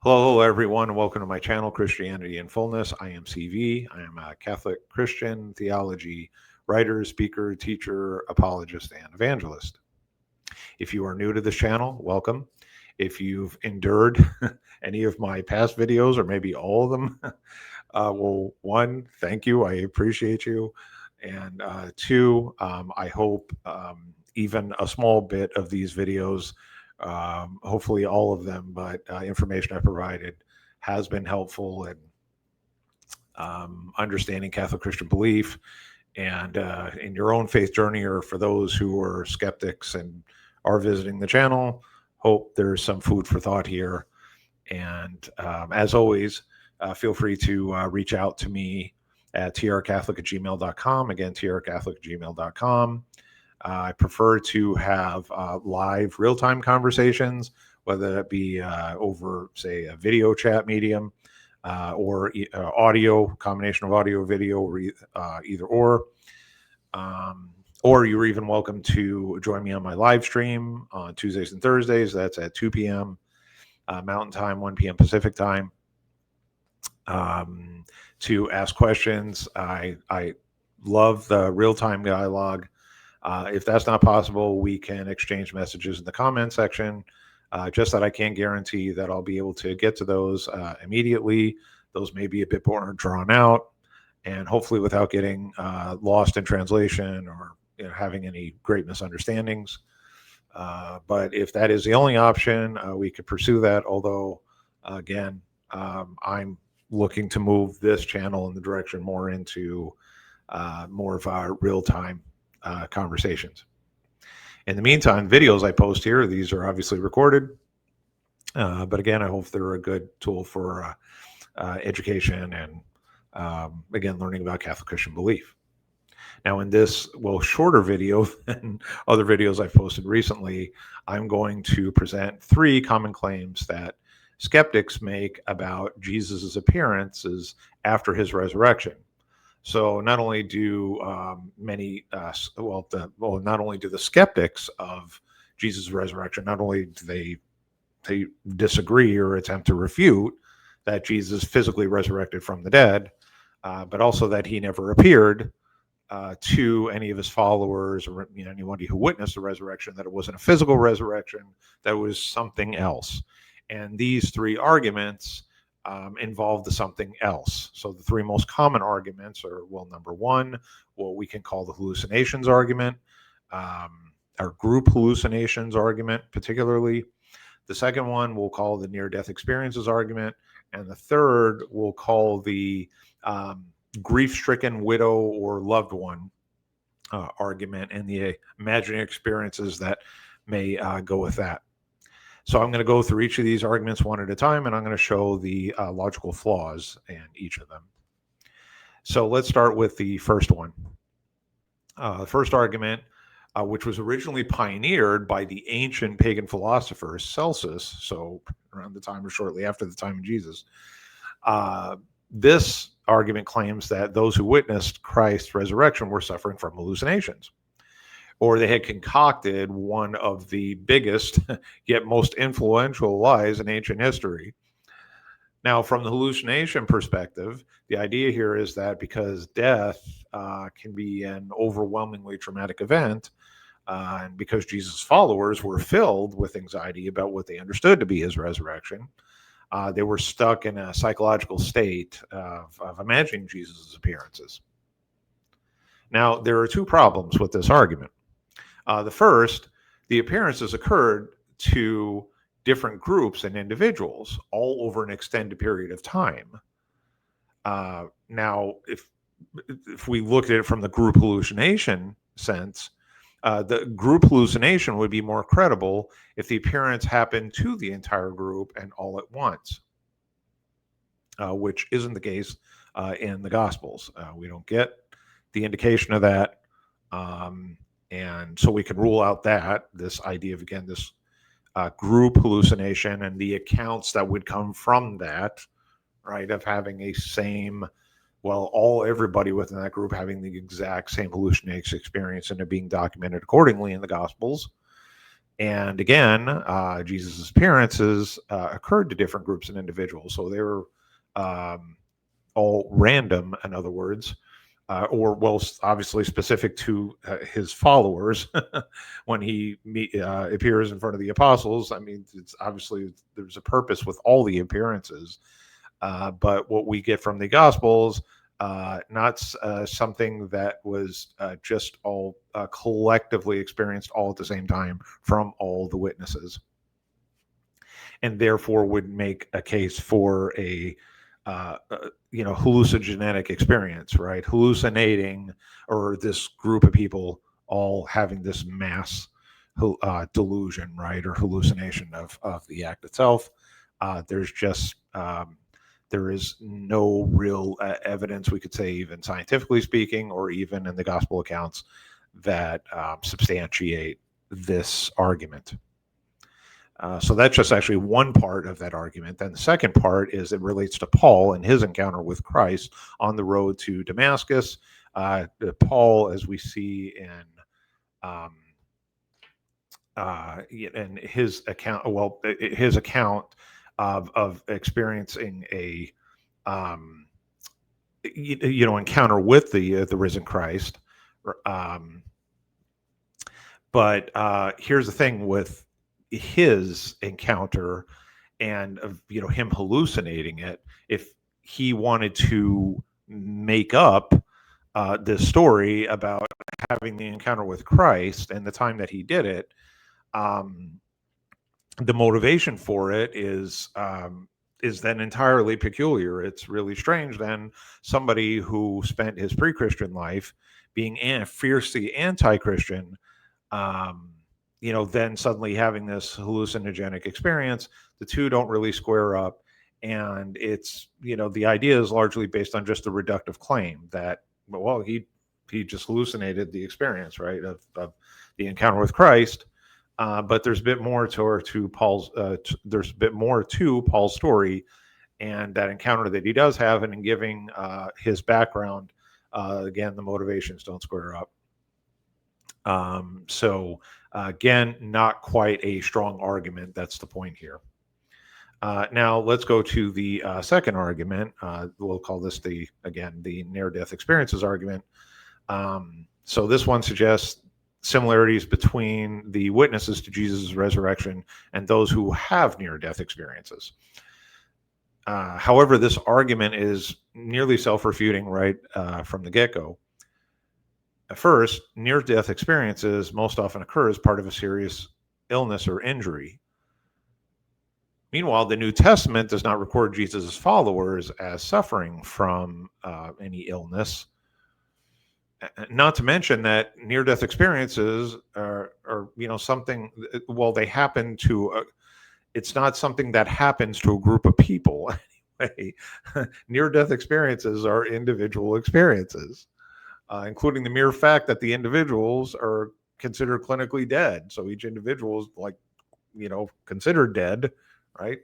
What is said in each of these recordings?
Hello, everyone. Welcome to my channel, Christianity in Fullness. I am CV. I am a Catholic Christian theology writer, speaker, teacher, apologist, and evangelist. If you are new to this channel, welcome. If you've endured any of my past videos, or maybe all of them, well, one, thank you. I appreciate you. And two, I hope even a small bit of these videos, hopefully all of them, but information I provided has been helpful in understanding Catholic Christian belief and in your own faith journey, or for those who are skeptics and are visiting the channel. Hope there's some food for thought here. And as always, feel free to reach out to me at trcatholic@gmail.com. Again, trcatholic@gmail.com. I prefer to have live real-time conversations, whether that be over, say, a video chat medium or audio, combination of audio, video, or either or. Or you're even welcome to join me on my live stream on Tuesdays and Thursdays. That's at 2 p.m. Mountain Time, 1 p.m. Pacific Time, to ask questions. I love the real-time dialogue. If that's not possible, we can exchange messages in the comment section. Just that I can't guarantee that I'll be able to get to those immediately. Those may be a bit more drawn out, and hopefully without getting lost in translation or having any great misunderstandings. But if that is the only option, we could pursue that. Although, again, I'm looking to move this channel in the direction more into more of our real-time conversations. In the meantime, videos I post here, these are obviously recorded. But again, I hope they're a good tool for education and, again, learning about Catholic Christian belief. Now, in this, shorter video than other videos I've posted recently, I'm going to present 3 common claims that skeptics make about Jesus' appearances after his resurrection. So not only do not only do the skeptics of Jesus' resurrection, not only do they disagree or attempt to refute that Jesus physically resurrected from the dead, but also that he never appeared to any of his followers or anybody who witnessed the resurrection, that it wasn't a physical resurrection, that it was something else. And these 3 arguments involve the something else. So the 3 most common arguments are, number 1, what we can call the hallucinations argument, or group hallucinations argument particularly. The second one we'll call the near-death experiences argument. And the third we'll call the grief-stricken widow or loved one argument, and the imaginary experiences that may go with that. So I'm going to go through each of these arguments one at a time, and I'm going to show the logical flaws in each of them. So let's start with the first one. The first argument, which was originally pioneered by the ancient pagan philosopher Celsus, so around the time or shortly after the time of Jesus, this argument claims that those who witnessed Christ's resurrection were suffering from hallucinations, or they had concocted one of the biggest yet most influential lies in ancient history. Now, from the hallucination perspective, the idea here is that because death can be an overwhelmingly traumatic event, and because Jesus' followers were filled with anxiety about what they understood to be his resurrection, they were stuck in a psychological state of imagining Jesus' appearances. Now, there are 2 problems with this argument. The first, the appearances occurred to different groups and individuals all over an extended period of time. Now, if we look at it from the group hallucination sense, the group hallucination would be more credible if the appearance happened to the entire group and all at once, which isn't the case in the Gospels. We don't get the indication of that. And so we can rule out this idea of, again, this group hallucination and the accounts that would come from that, right, of having a same, everybody within that group having the exact same hallucination experience and it being documented accordingly in the Gospels. And again, Jesus' appearances occurred to different groups and individuals. So they were all random, in other words, or well, obviously specific to his followers. When he appears in front of the apostles, I mean, it's obviously there's a purpose with all the appearances. But what we get from the Gospels, not something that was just all collectively experienced all at the same time from all the witnesses, and therefore would make a case for a hallucinogenic experience, right? Hallucinating, or this group of people all having this mass delusion, right, or hallucination of the act itself. There's just there is no real evidence, we could say, even scientifically speaking, or even in the gospel accounts, that substantiate this argument. So that's just actually one part of that argument. Then the second part is it relates to Paul and his encounter with Christ on the road to Damascus. Paul, as we see in his account, his account of experiencing a encounter with the risen Christ. But here's the thing with his encounter and of him hallucinating it. If he wanted to make up this story about having the encounter with Christ and the time that he did it, the motivation for it is then entirely peculiar. It's really strange. Then somebody who spent his pre-Christian life being fiercely anti-Christian, then suddenly having this hallucinogenic experience. The two don't really square up, and it's the idea is largely based on just a reductive claim that he just hallucinated the experience, right, of the encounter with Christ. But there's a bit more to Paul's. There's a bit more to Paul's story, and that encounter that he does have, and in giving his background, again, the motivations don't square up. So again, not quite a strong argument. That's the point here. Now let's go to the second argument. We'll call this the near-death experiences argument. So this one suggests similarities between the witnesses to Jesus' resurrection and those who have near-death experiences. However, this argument is nearly self-refuting right from the get-go. First, near-death experiences most often occur as part of a serious illness or injury. Meanwhile, the New Testament does not record Jesus' followers as suffering from any illness. Not to mention that near-death experiences are something. Well, they happen to. It's not something that happens to a group of people. Anyway, near-death experiences are individual experiences. Including the mere fact that the individuals are considered clinically dead. So each individual is considered dead, right?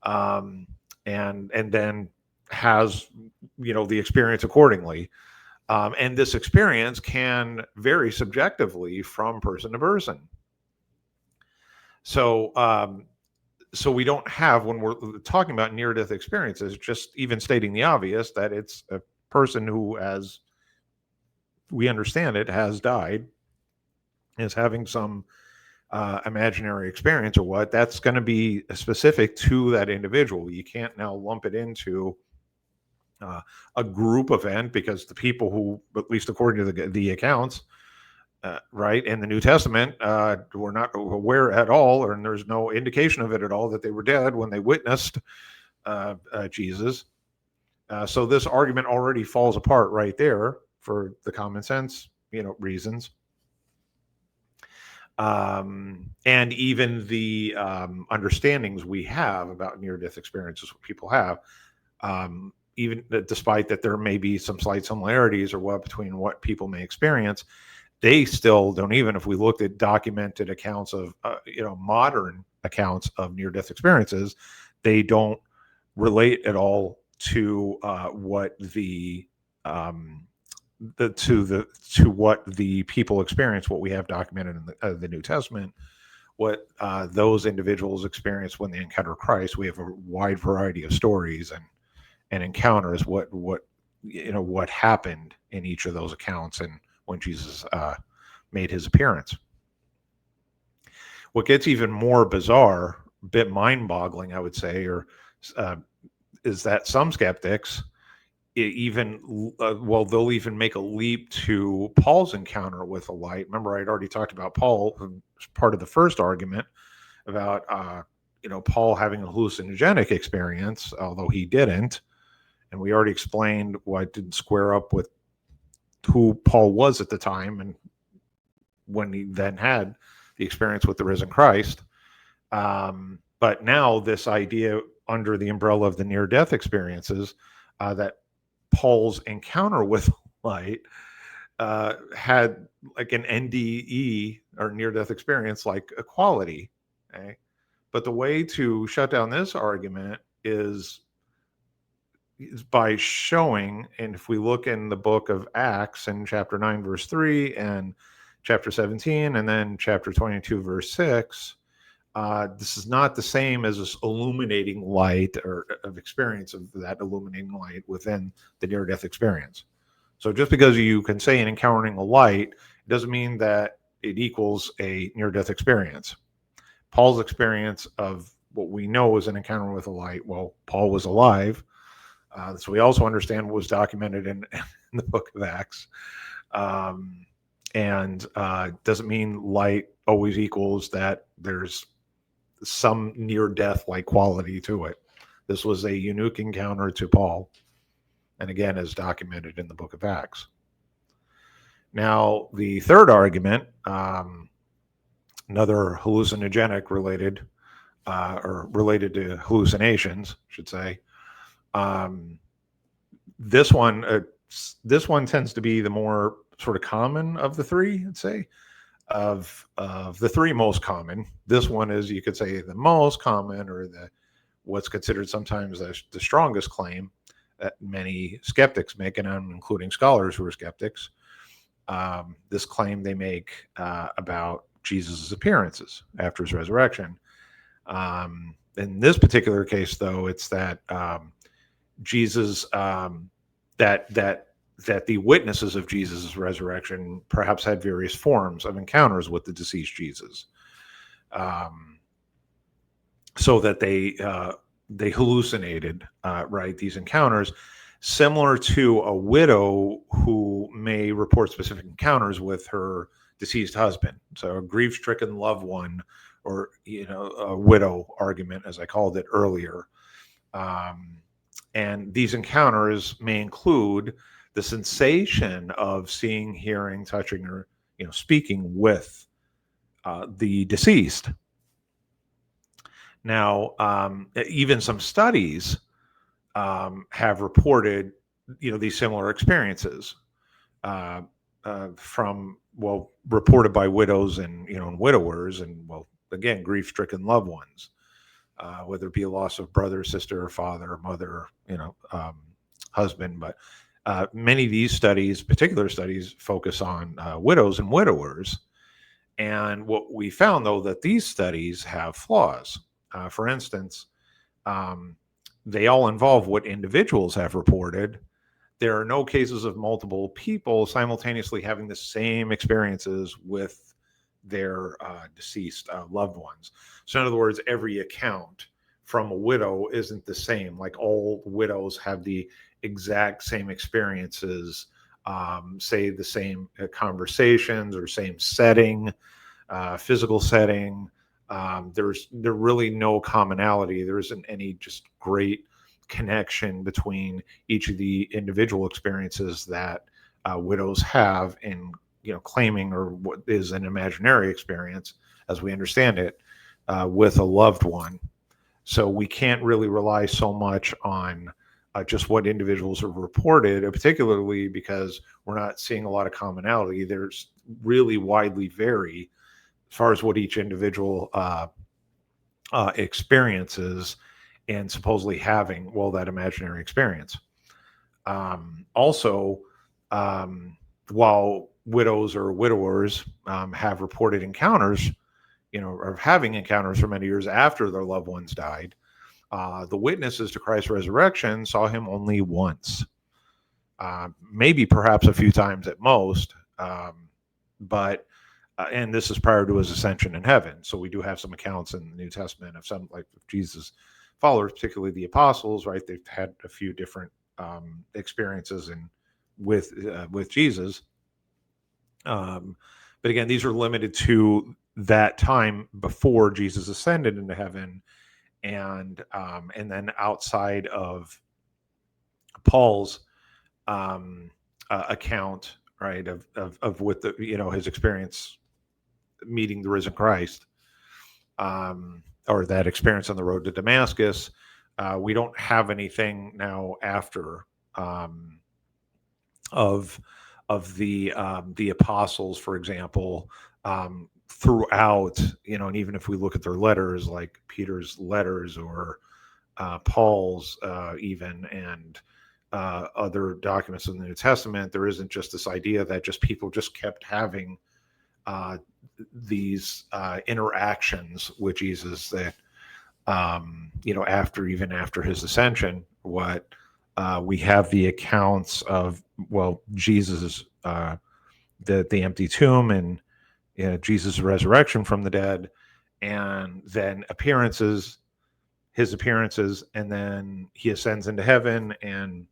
And then has, the experience accordingly. And this experience can vary subjectively from person to person. So we don't have, when we're talking about near-death experiences, just even stating the obvious that it's a person who has, we understand it, has died, is having some imaginary experience or what, that's going to be specific to that individual. You can't now lump it into a group event, because the people who, at least according to the accounts, right, in the New Testament, were not aware at all, and there's no indication of it at all, that they were dead when they witnessed Jesus. So this argument already falls apart right there for the common sense, reasons. And even the understandings we have about near-death experiences, what people have, even despite that there may be some slight similarities or what between what people may experience, they still don't, even if we looked at documented accounts of, modern accounts of near-death experiences, they don't relate at all to what what the people experience, what we have documented in the New Testament, what those individuals experience when they encounter Christ. We have a wide variety of stories and encounters. What happened in each of those accounts, and when Jesus made his appearance. What gets even more bizarre, a bit mind-boggling, I would say, is that some skeptics they'll even make a leap to Paul's encounter with the light. Remember, I'd already talked about Paul, who was part of the first argument about Paul having a hallucinogenic experience, although he didn't, and we already explained why it didn't square up with who Paul was at the time and when he then had the experience with the risen Christ. But now this idea under the umbrella of the near-death experiences, that Paul's encounter with light had like an NDE, or near-death experience, like a quality. Okay? But the way to shut down this argument is by showing, and if we look in the book of Acts in chapter 9 verse 3 and chapter 17 and then chapter 22 verse 6, this is not the same as this illuminating light, or of experience of that illuminating light within the near-death experience. So just because you can say in encountering a light, it doesn't mean that it equals a near-death experience. Paul's experience of what we know is an encounter with a light. Well, Paul was alive. So we also understand what was documented in the book of Acts. And doesn't mean light always equals that there's some near-death like quality to it. This was a unique encounter to Paul, and again, is documented in the book of Acts. Now, the third argument, another hallucinogenic related, or related to hallucinations, I should say. This one tends to be the more sort of common of the three, I'd say. Of the three most common, this one is, you could say, the most common, or what's considered sometimes the strongest claim that many skeptics make, and I'm including scholars who are skeptics. This claim they make about Jesus' appearances after his resurrection. In this particular case, though, it's that Jesus, that the witnesses of Jesus' resurrection perhaps had various forms of encounters with the deceased Jesus, so that they hallucinated, these encounters, similar to a widow who may report specific encounters with her deceased husband. So a grief-stricken loved one, or a widow argument, as I called it earlier. And these encounters may include the sensation of seeing, hearing, touching, or speaking with the deceased. Now, even some studies have reported these similar experiences reported by widows and widowers, and again, grief-stricken loved ones, whether it be a loss of brother, sister, father, mother, husband. But many of these studies, particular studies, focus on widows and widowers. And what we found, though, that these studies have flaws. For instance, they all involve what individuals have reported. There are no cases of multiple people simultaneously having the same experiences with their deceased loved ones. So in other words, every account from a widow isn't the same. Like, all widows have the exact same experiences, say the same conversations or same setting, physical setting. There's really no commonality. There isn't any just great connection between each of the individual experiences that widows have in claiming, or what is an imaginary experience, as we understand it, with a loved one. So we can't really rely so much on just what individuals have reported, particularly because we're not seeing a lot of commonality. There's really widely vary as far as what each individual experiences and supposedly having, that imaginary experience. Also, while widows or widowers have reported encounters, or having encounters for many years after their loved ones died. The witnesses to Christ's resurrection saw him only once, maybe perhaps a few times at most, but and this is prior to his ascension in heaven. So we do have some accounts in the New Testament of some, like Jesus' followers, particularly the apostles, right? They've had a few different experiences with Jesus. But again, these are limited to that time before Jesus ascended into heaven, and then outside of Paul's account, right, of with the his experience meeting the risen Christ, or that experience on the road to Damascus. We don't have anything now after of the apostles, for example, throughout, and even if we look at their letters, like Peter's letters or Paul's even, and other documents in the New Testament, there isn't just this idea that just people just kept having these interactions with Jesus that, after his ascension. What we have the accounts of, Jesus, the empty tomb, and Jesus' resurrection from the dead, and then his appearances, and then he ascends into heaven, and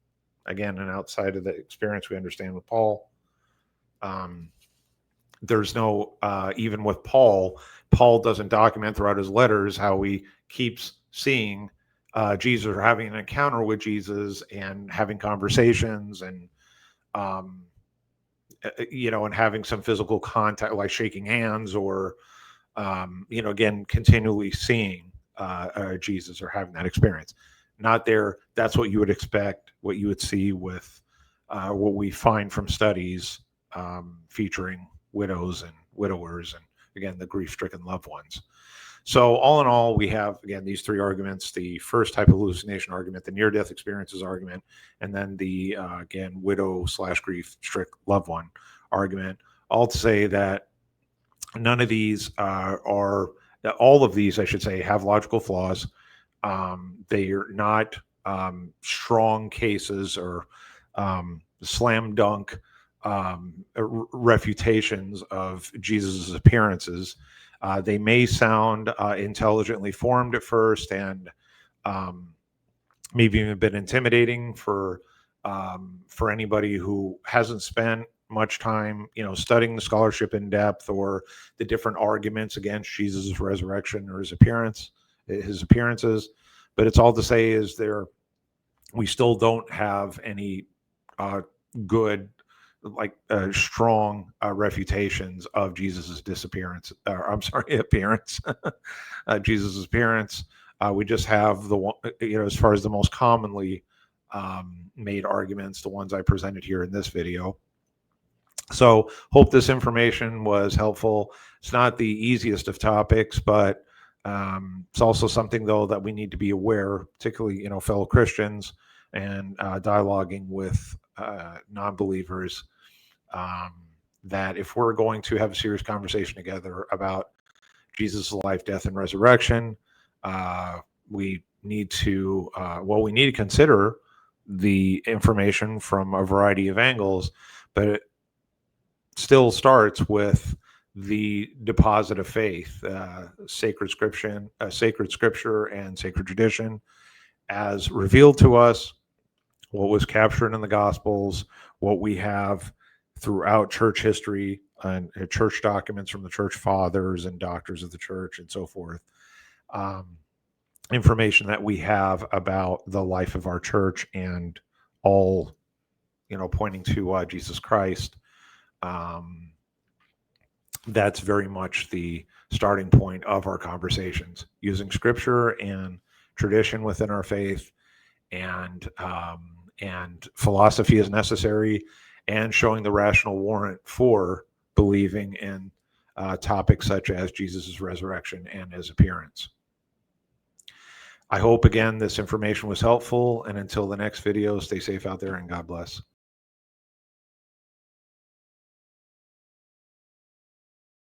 again, and outside of the experience we understand with Paul, there's no, even with Paul doesn't document throughout his letters how he keeps seeing Jesus, or having an encounter with Jesus, and having conversations, and and having some physical contact, like shaking hands, or again, continually seeing Jesus, or having that experience. Not there. That's what you would expect, what you would see with what we find from studies featuring widows and widowers, and again, the grief-stricken loved ones. So all in all, we have, again, these three arguments: the first type of hallucination argument, the near-death experiences argument, and then the, again, widow/grief-stricken loved one argument, all to say that none of these all of these, I should say, have logical flaws. They are not strong cases, or slam dunk refutations of Jesus' appearances. They may sound intelligently formed at first, and maybe even a bit intimidating for anybody who hasn't spent much time, studying the scholarship in depth, or the different arguments against Jesus' resurrection or his appearances. But it's all to say is we still don't have any good, strong refutations of Jesus's appearance, Jesus's appearance. We just have the one, as far as the most commonly made arguments, the ones I presented here in this video. So hope this information was helpful. It's not the easiest of topics, but it's also something, though, that we need to be aware, particularly, fellow Christians, and dialoguing with non-believers, that if we're going to have a serious conversation together about Jesus' life, death, and resurrection, we need to consider the information from a variety of angles, but it still starts with the deposit of faith, sacred scripture, and sacred tradition, as revealed to us, what was captured in the Gospels, what we have throughout church history, and church documents from the church fathers and doctors of the church, and so forth. Information that we have about the life of our church, and all, pointing to Jesus Christ. That's very much the starting point of our conversations, using scripture and tradition within our faith, and philosophy is necessary, and showing the rational warrant for believing in topics such as Jesus' resurrection and his appearance. I hope, again, this information was helpful, and until the next video, stay safe out there, and God bless.